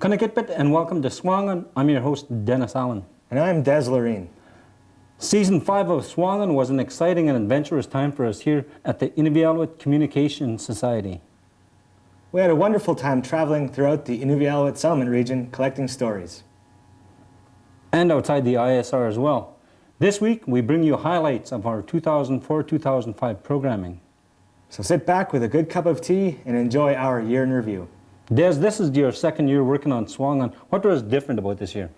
Kanakitpit and welcome to SUAANGAN. I'm your host, Dennis Allen. And I'm Dez Loreen. Season 5 of SUAANGAN was an exciting and adventurous time for us here at the Inuvialuit Communication Society. We had a wonderful time traveling throughout the Inuvialuit settlement region collecting stories. And outside the ISR as well. This week we bring you highlights of our 2004-2005 programming. So sit back with a good cup of tea and enjoy our year in review. Des, this is your second year working on SUAANGAN. What was different about this year?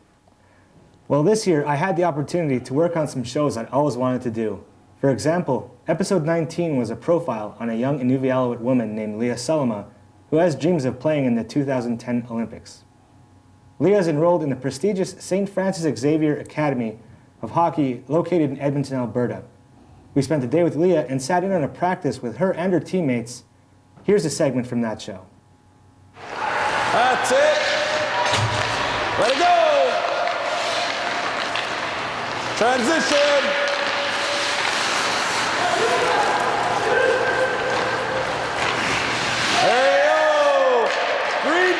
Well, this year I had the opportunity to work on some shows I'd always wanted to do. For example, episode 19 was a profile on a young Inuvialuit woman named Leah Salama, who has dreams of playing in the 2010 Olympics. Leah is enrolled in the prestigious St. Francis Xavier Academy of Hockey located in Edmonton, Alberta. We spent the day with Leah and sat in on a practice with her and her teammates. Here's a segment from that show. That's it. Let it go. Transition. There you go. Green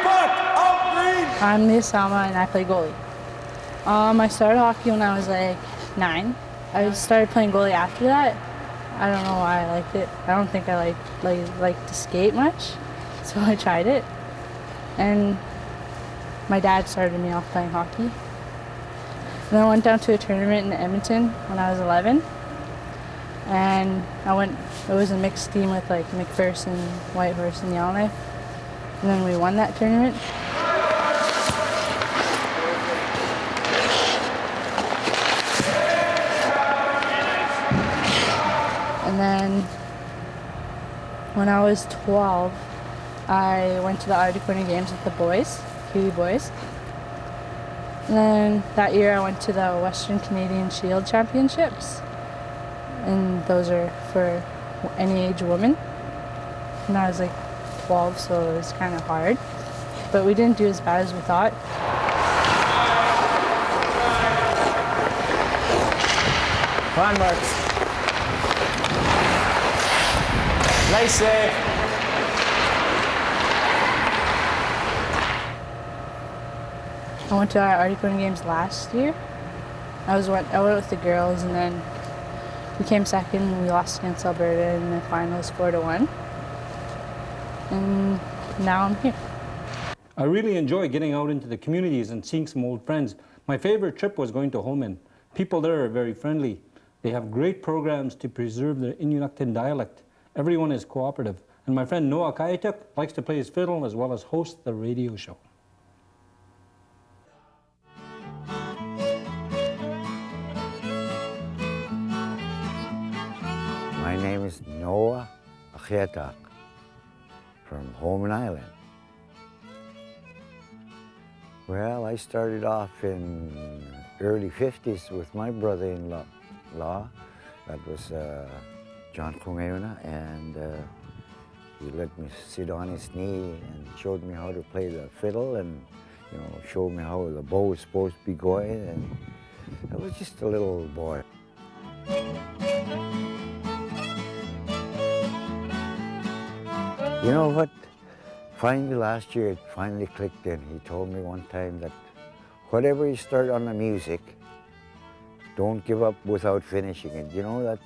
puck, out green. I'm Leah Salma and I play goalie. I started hockey when I was like 9. I started playing goalie after that. I don't know why I liked it. I don't think I liked to skate much, so I tried it. And my dad started me off playing hockey. And then I went down to a tournament in Edmonton when I was 11. And it was a mixed team with like McPherson, Whitehorse, and Yellowknife. And then we won that tournament. And then when I was 12, I went to the Arctic Winter Games with the boys, Kiwi boys. And then that year I went to the Western Canadian Shield Championships. And those are for any age woman. And I was like 12, so it was kind of hard. But we didn't do as bad as we thought. Come on, Marks. Nice save. I went to our Arctic Winter Games last year. I went with the girls, and then we came second, and we lost against Alberta in the finals 4-1. And now I'm here. I really enjoy getting out into the communities and seeing some old friends. My favorite trip was going to Holmen. People there are very friendly. They have great programs to preserve the Inuktitut dialect. Everyone is cooperative. And my friend Noah Kayatuk likes to play his fiddle as well as host the radio show. My name is Noah Kayatuk from Holmen Island. Well, I started off in early 50s with my brother-in-law. That was John Kumeuna, and he let me sit on his knee and showed me how to play the fiddle, and showed me how the bow was supposed to be going, and I was just a little boy. You know what? Finally last year it finally clicked in. He told me one time that whatever you start on the music, don't give up without finishing it. You know, that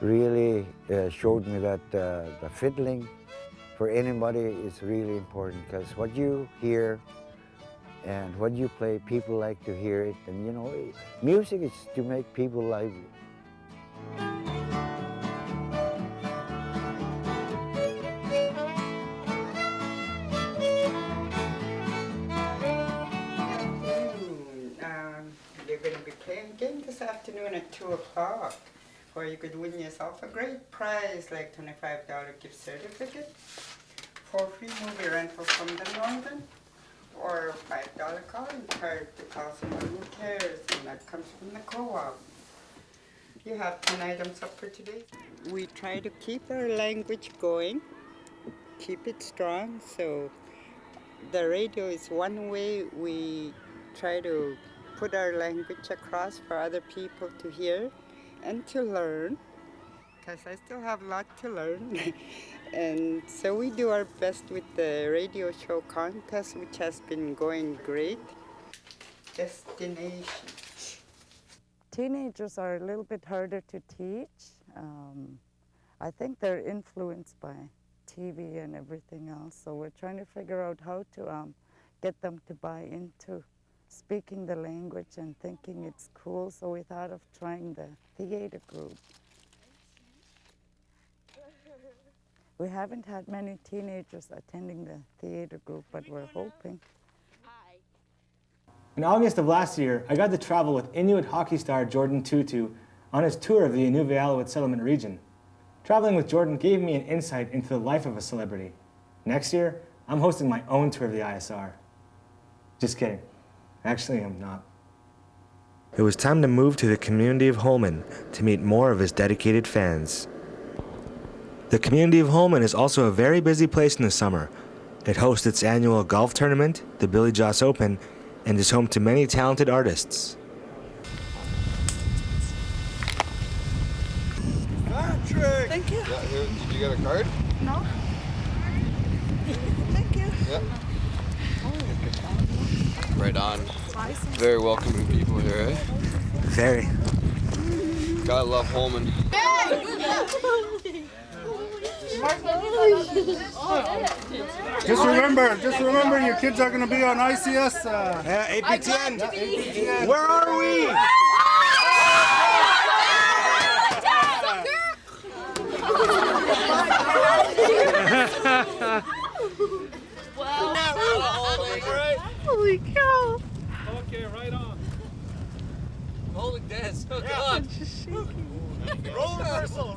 really showed me that the fiddling for anybody is really important, because what you hear and what you play, people like to hear it. And music is to make people lively. You're going to be playing a game this afternoon at 2 o'clock, where you could win yourself a great prize, like $25 gift certificate, for free movie rental from the Northern, or $5 calling card to call someone who cares, and that comes from the co-op. You have 10 items up for today. We try to keep our language going, keep it strong, so the radio is one way we try to put our language across for other people to hear and to learn, because I still have a lot to learn. And so we do our best with the radio show contest, which has been going great. Destination. Teenagers are a little bit harder to teach. I think they're influenced by TV and everything else, so we're trying to figure out how to get them to buy into speaking the language and thinking it's cool, so we thought of trying the theater group. We haven't had many teenagers attending the theater group, but we're hoping. In August of last year, I got to travel with Inuit hockey star Jordan Tutu on his tour of the Inuvialuit settlement region. Traveling with Jordan gave me an insight into the life of a celebrity. Next year, I'm hosting my own tour of the ISR. Just kidding. Actually, I'm not. It was time to move to the community of Holman to meet more of his dedicated fans. The community of Holman is also a very busy place in the summer. It hosts its annual golf tournament, the Billy Joss Open, and is home to many talented artists. Patrick! Thank you. Yeah, here, you got a card? No. Thank you. Yeah. Right on. Very welcoming people here, eh? Very. Gotta love Holman. Just remember, your kids are going to be on ICS. APTN. APTN. Where are we? Holy cow. Okay, right on. Holy Dez, oh God. Roll reversal.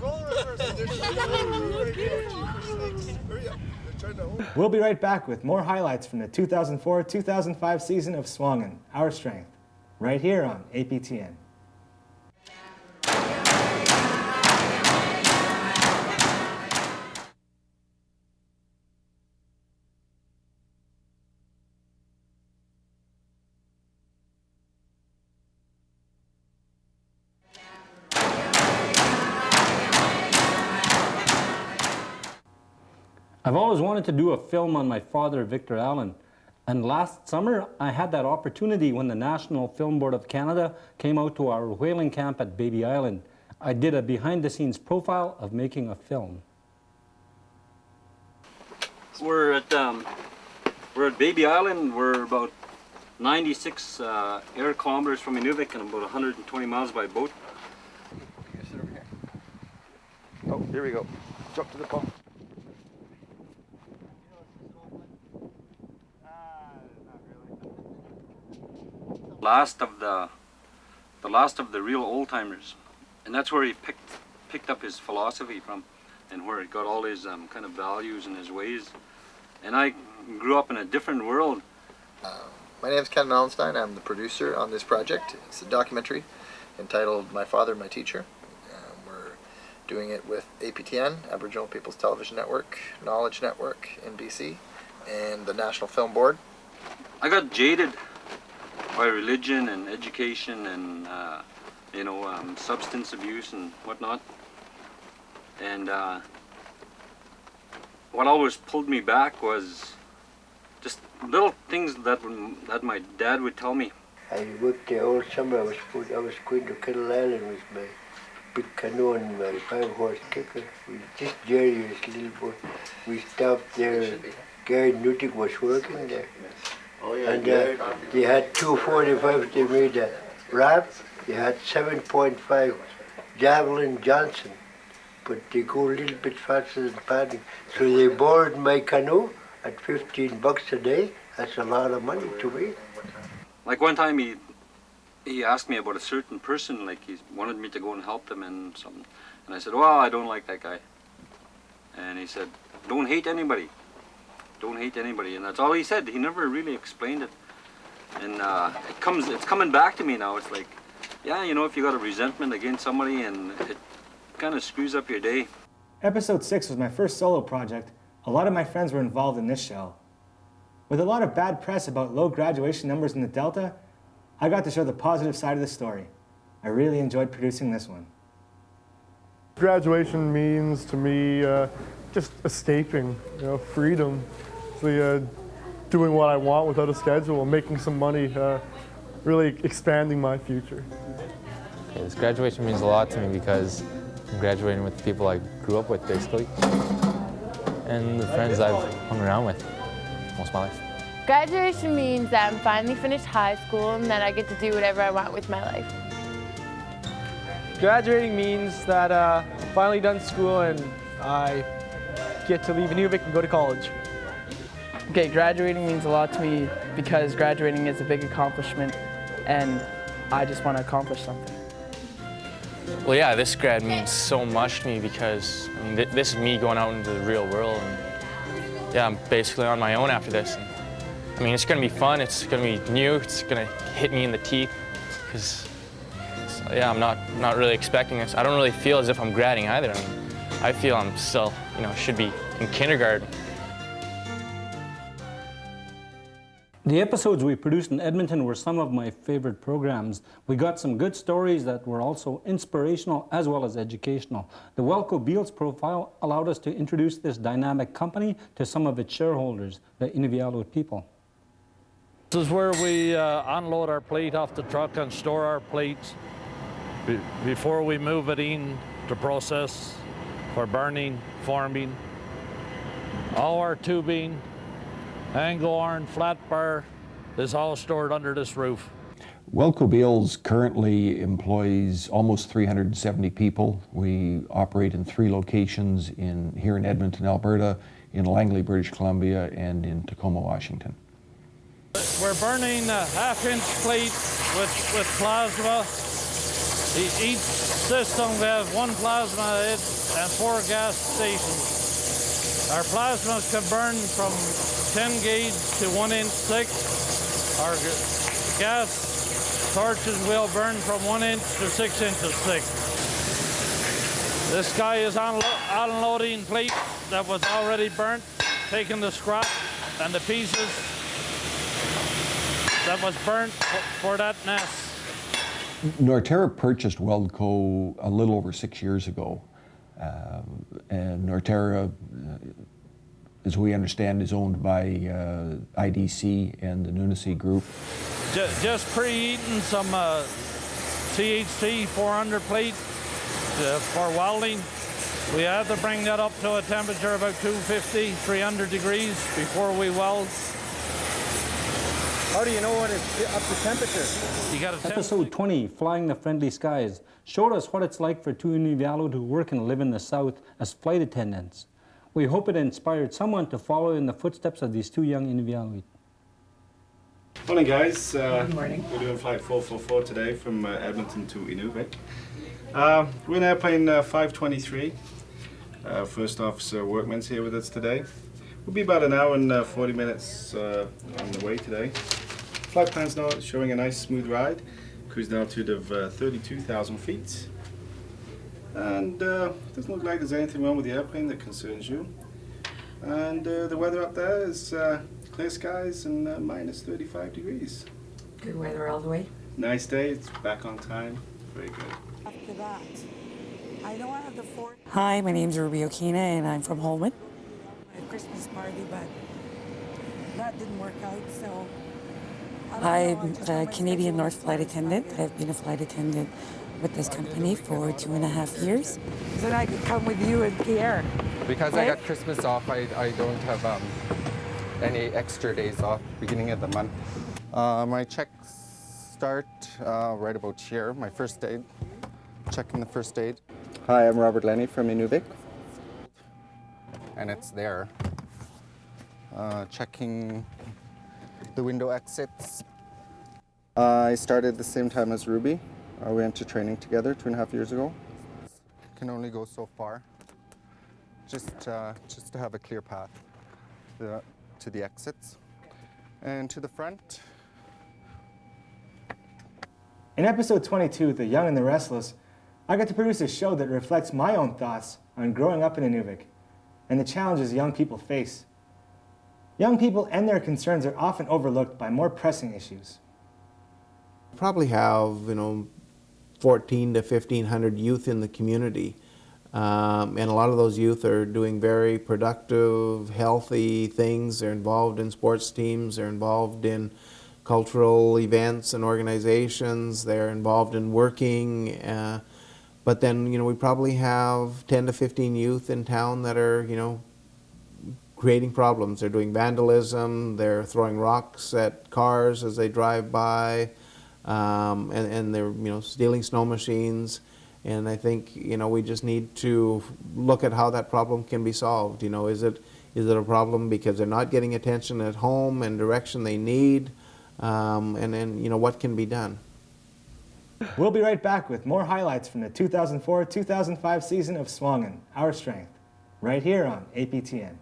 Hurry up. They're trying to... We'll be right back with more highlights from the 2004-2005 season of SUAANGAN, Our Strength, right here on APTN. I've always wanted to do a film on my father, Victor Allen. And last summer, I had that opportunity when the National Film Board of Canada came out to our whaling camp at Baby Island. I did a behind-the-scenes profile of making a film. We're at Baby Island. We're about 96 air kilometers from Inuvik and about 120 miles by boat. Sit over here. Oh, here we go. Jump to the pump. The last of the real old timers, and that's where he picked up his philosophy from, and where he got all his kind of values and his ways. And I grew up in a different world. My name is Ken Allenstein. I'm the producer on this project. It's a documentary entitled My Father, My Teacher. We're doing it with APTN, Aboriginal People's Television Network, Knowledge Network in BC, and the National Film Board. I got jaded by religion and education and substance abuse and whatnot. And what always pulled me back was just little things that my dad would tell me. I worked there all summer. I was going to Kettle Island with my big canoe and my 5-horse kicker. Just Jerry was a little boy. We stopped there. Gary Newton was working there. Oh, yeah, And they had 245s. They made a wrap. They had 7.5 Javelin Johnson, but they go a little bit faster than paddling. So they borrowed my canoe at $15 a day. That's a lot of money to me. Like one time he asked me about a certain person, like he wanted me to go and help them and something. And I said, well, I don't like that guy. And he said, don't hate anybody. Don't hate anybody. And that's all he said. He never really explained it. And it's coming back to me now. It's like, yeah, if you got a resentment against somebody and it kind of screws up your day. Episode 6 was my first solo project. A lot of my friends were involved in this show. With a lot of bad press about low graduation numbers in the Delta, I got to show the positive side of the story. I really enjoyed producing this one. Graduation means to me just escaping, freedom, doing what I want without a schedule, making some money, really expanding my future. Okay, this graduation means a lot to me because I'm graduating with the people I grew up with, basically, and the friends I've hung around with most of my life. Graduation means that I'm finally finished high school and that I get to do whatever I want with my life. Graduating means that I'm finally done school and I get to leave Inuvik and go to college. Okay, graduating means a lot to me because graduating is a big accomplishment and I just want to accomplish something. Well, yeah, this grad means so much to me because, I mean, this is me going out into the real world. And, yeah, I'm basically on my own after this. And, I mean, it's going to be fun, it's going to be new, it's going to hit me in the teeth because, yeah, I'm not really expecting this. I don't really feel as if I'm gradding either. I mean, I feel I'm still, should be in kindergarten. The episodes we produced in Edmonton were some of my favorite programs. We got some good stories that were also inspirational as well as educational. The Welco Beals profile allowed us to introduce this dynamic company to some of its shareholders, the Inuvialuit people. This is where we unload our plate off the truck and store our plates before we move it in to process for burning, forming. All our tubing, angle iron, flat bar is all stored under this roof. Welco Beals currently employs almost 370 people. We operate in 3 locations here in Edmonton, Alberta, in Langley, British Columbia, and in Tacoma, Washington. We're burning a half-inch plate with plasma. Each system, we have 1 plasma head and 4 gas stations. Our plasmas can burn from 10 gauge to 1-inch thick. Our gas torches will burn from 1 inch to 6 inches thick. This guy is unloading plate that was already burnt, taking the scrap and the pieces that was burnt for that nest. Norterra purchased Welco a little over 6 years ago. And Norterra, as we understand, is owned by IDC and the Nunisi Group. Just preheating some CHC 400 plate for welding. We had to bring that up to a temperature of about 250, 300 degrees before we weld. How do you know when it's up to temperature? You got to Episode 20, Flying the Friendly Skies, showed us what it's like for 2 Inuvialuit who work and live in the South as flight attendants. We hope it inspired someone to follow in the footsteps of these 2 young Inuvialuit. Morning, guys. Good morning. We're doing flight 444 today from Edmonton to Inuvik. We're in airplane 523. First Officer Workman's here with us today. We'll be about an hour and 40 minutes on the way today. Flight plan's now showing a nice smooth ride. Cruise altitude of 32,000 feet. And doesn't look like there's anything wrong with the airplane that concerns you. And the weather up there is clear skies and minus 35 degrees. Good weather all the way. Nice day, it's back on time. Very good. After that, I know I have the 4th. Hi, my name's Ruby Okina and I'm from Holman. My Christmas party, but that didn't work out, so. I'm a Canadian North flight attendant. I've been a flight attendant with this company for 2.5 years. Then I could come with you and Pierre. Because right? I got Christmas off, I don't have any extra days off beginning of the month. My checks start right about here, my first aid, checking the first aid. Hi, I'm Robert Lenny from Inuvik. And it's there. Checking the window exits. I started the same time as Ruby. We went to training together 2.5 years ago. Can only go so far. Just to have a clear path to the exits. And to the front. In episode 22, The Young and the Restless, I got to produce a show that reflects my own thoughts on growing up in Inuvik and the challenges young people face. Young people and their concerns are often overlooked by more pressing issues. Probably have, 1,400 to 1,500 youth in the community. And a lot of those youth are doing very productive, healthy things. They're involved in sports teams, they're involved in cultural events and organizations, they're involved in working. But then, we probably have 10 to 15 youth in town that are, creating problems. They're doing vandalism, they're throwing rocks at cars as they drive by, and they're, stealing snow machines. And I think, we just need to look at how that problem can be solved. Is it a problem because they're not getting attention at home and direction they need? And then, what can be done? We'll be right back with more highlights from the 2004-2005 season of SUAANGAN, Our Strength, right here on APTN.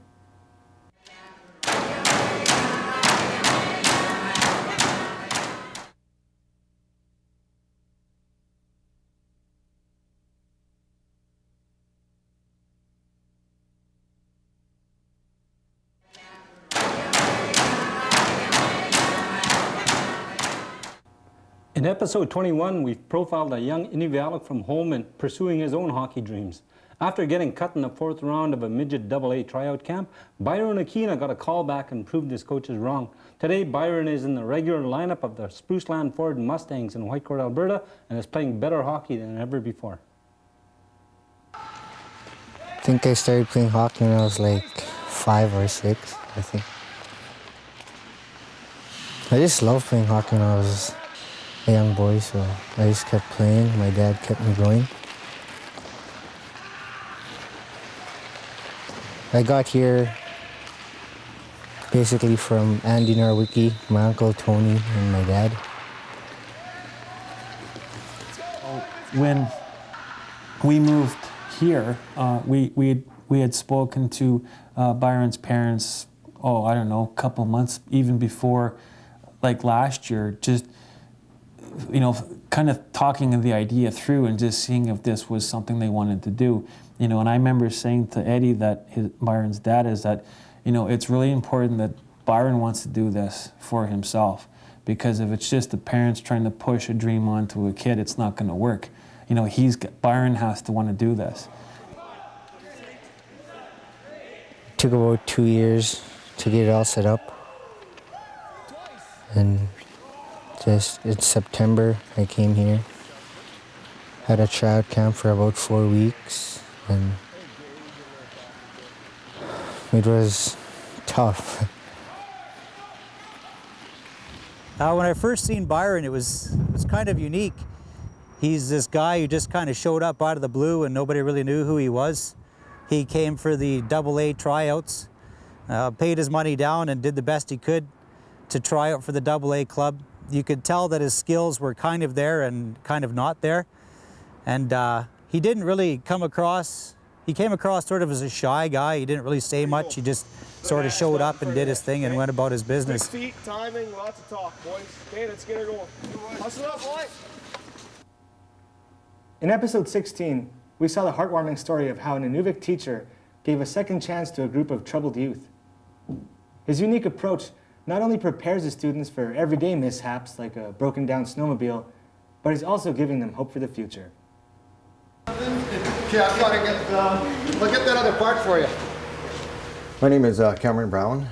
In episode 21, we've profiled a young Inuvialuit from Holman pursuing his own hockey dreams. After getting cut in the 4th round of a midget AA tryout camp, Byron Aquina got a call back and proved his coaches wrong. Today, Byron is in the regular lineup of the Spruceland Ford Mustangs in Whitecourt, Alberta, and is playing better hockey than ever before. I think I started playing hockey when I was like 5 or 6, I think. I just loved playing hockey when I was a young boy, so I just kept playing. My dad kept me going. I got here basically from Andy Narwicki, my uncle Tony, and my dad. When we moved here, we had spoken to Byron's parents, I don't know, a couple months, even before, like last year, just kind of talking the idea through and just seeing if this was something they wanted to do. And I remember saying to Eddie, that Byron's dad, is that, it's really important that Byron wants to do this for himself, because if it's just the parents trying to push a dream onto a kid, it's not going to work. Byron has to want to do this. It took about 2 years to get it all set up. And just in September, I came here, had a tryout camp for about 4 weeks, and it was tough. When I first seen Byron, it was kind of unique. He's this guy who just kind of showed up out of the blue and nobody really knew who he was. He came for the AA tryouts, paid his money down and did the best he could to try out for the AA club. You could tell that his skills were kind of there and kind of not there. And he didn't really he came across sort of as a shy guy. He didn't really say much. He just sort of showed up and did his thing and went about his business. 6 feet, timing, lots of talk, boys. Okay, let's get her going. Hustle up, boy. In episode 16, we saw the heartwarming story of how an Inuvik teacher gave a second chance to a group of troubled youth. His unique approach not only prepares the students for everyday mishaps like a broken down snowmobile, but is also giving them hope for the future. Okay, I've got to I'll get that other part for you. My name is Cameron Brown.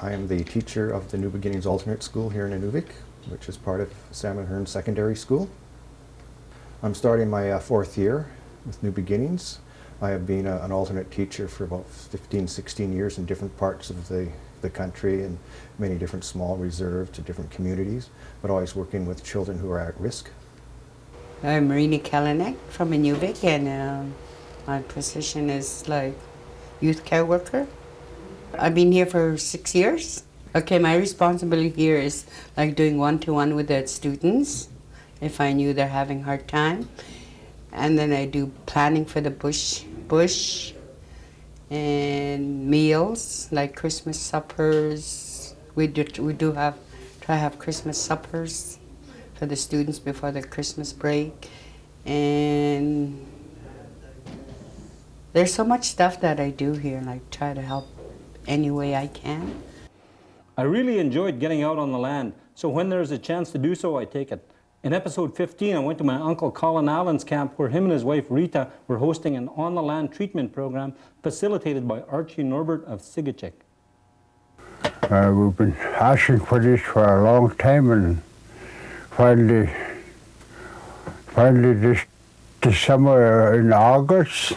I am the teacher of the New Beginnings Alternate School here in Inuvik, which is part of Sam and Hearn Secondary School. I'm starting my 4th year with New Beginnings. I have been an alternate teacher for about 15, 16 years in different parts of the country and many different small reserves to different communities, but always working with children who are at risk. I'm Marina Kalinek from Inuvik, and my position is like youth care worker. I've been here for 6 years. Okay, my responsibility here is like doing one-to-one with the students if I knew they're having a hard time. And then I do planning for the bush and meals like Christmas suppers. We try to have Christmas suppers for the students before the Christmas break. And there's so much stuff that I do here, like try to help any way I can. I really enjoyed getting out on the land, so when there's a chance to do so, I take it. In episode 15, I went to my uncle Colin Allen's camp where him and his wife Rita were hosting an on-the-land treatment program facilitated by Archie Norbert of Sigachik. We've been asking for this for a long time, and finally this summer in August,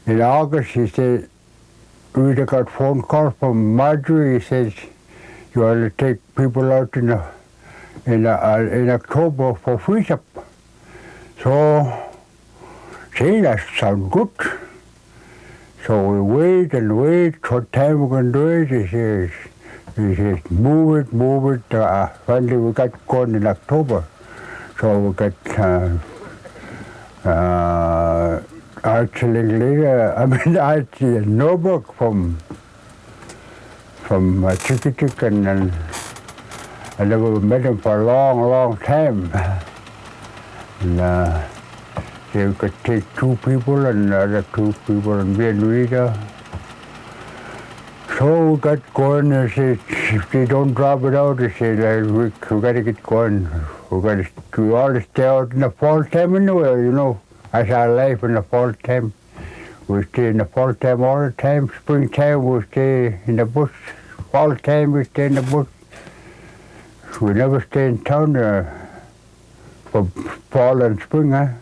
he said, Rita got a phone call from Marjorie. He says, you want to take people out in October for freeze-up. So, see, that sounds good. So we wait and wait, what time we're going to do it. He says, move it. Finally we got going in October. So we got Archie Norberg from Chikitik, and I never met him for a long time. And they could take 2 people, and the other 2 people, and me and Rita. So we got going, and said, if they don't drop it out, they said, we got to get going. We ought to stay out in the fall time anyway, you know. That's our life in the fall time. We stay in the fall time all the time. Springtime, we stay in the bush. Fall time, we stay in the bush. We never stay in town for fall and spring, huh?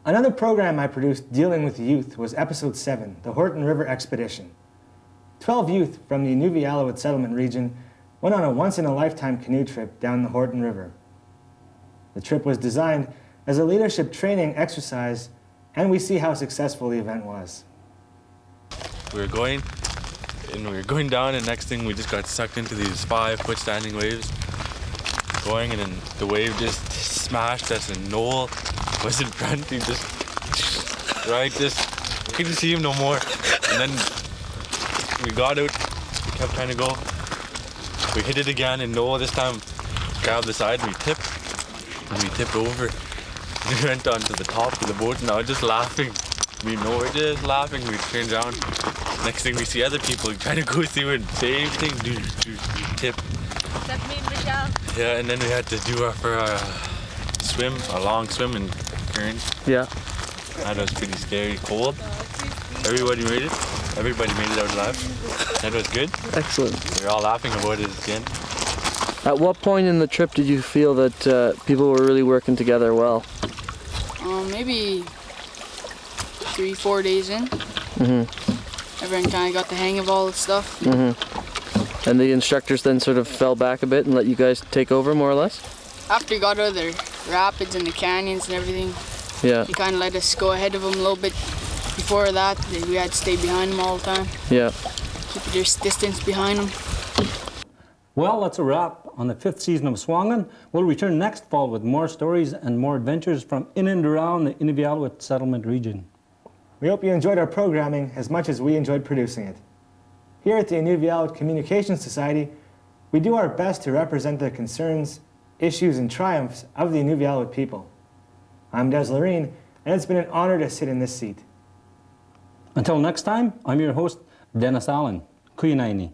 Another program I produced dealing with youth was episode 7, the Horton River Expedition. 12 youth from the Inuvialuit settlement region went on a once-in-a-lifetime canoe trip down the Horton River. The trip was designed as a leadership training exercise, and we see how successful the event was. We were going down, and next thing we just got sucked into these 5-foot standing waves. Going, and then the wave just smashed us, and Noel was in front. He just, couldn't see him no more. And then we got out, kept trying to go. We hit it again, and Noel this time grabbed the side, and we tipped over. We went onto the top of the boat, and I was just laughing. Noel were just laughing. We turned around. Next thing we see other people trying to go see it, same thing, tip. Except me and Michelle. Yeah, and then we had to do our swim, a long swim in current. Yeah. That was pretty scary, cold. Everybody made it. Everybody made it out alive. That was good. Excellent. We were all laughing about it again. At what point in the trip did you feel that people were really working together well? Maybe 3-4 days in. Everyone kind of got the hang of all the stuff. And the instructors then sort of fell back a bit and let you guys take over more or less? After we got out of the rapids and the canyons and everything, Yeah. he kind of let us go ahead of them a little bit. Before that, we had to stay behind them all the time. Yeah. Keep your distance behind them. Well, that's a wrap on the 5th season of SUAANGAN. We'll return next fall with more stories and more adventures from in and around the Inuvialuit settlement region. We hope you enjoyed our programming as much as we enjoyed producing it. Here at the Inuvialuit Communication Society, we do our best to represent the concerns, issues, and triumphs of the Inuvialuit people. I'm Dez Loreen, and it's been an honor to sit in this seat. Until next time, I'm your host, Dennis Allen. Kuya naini.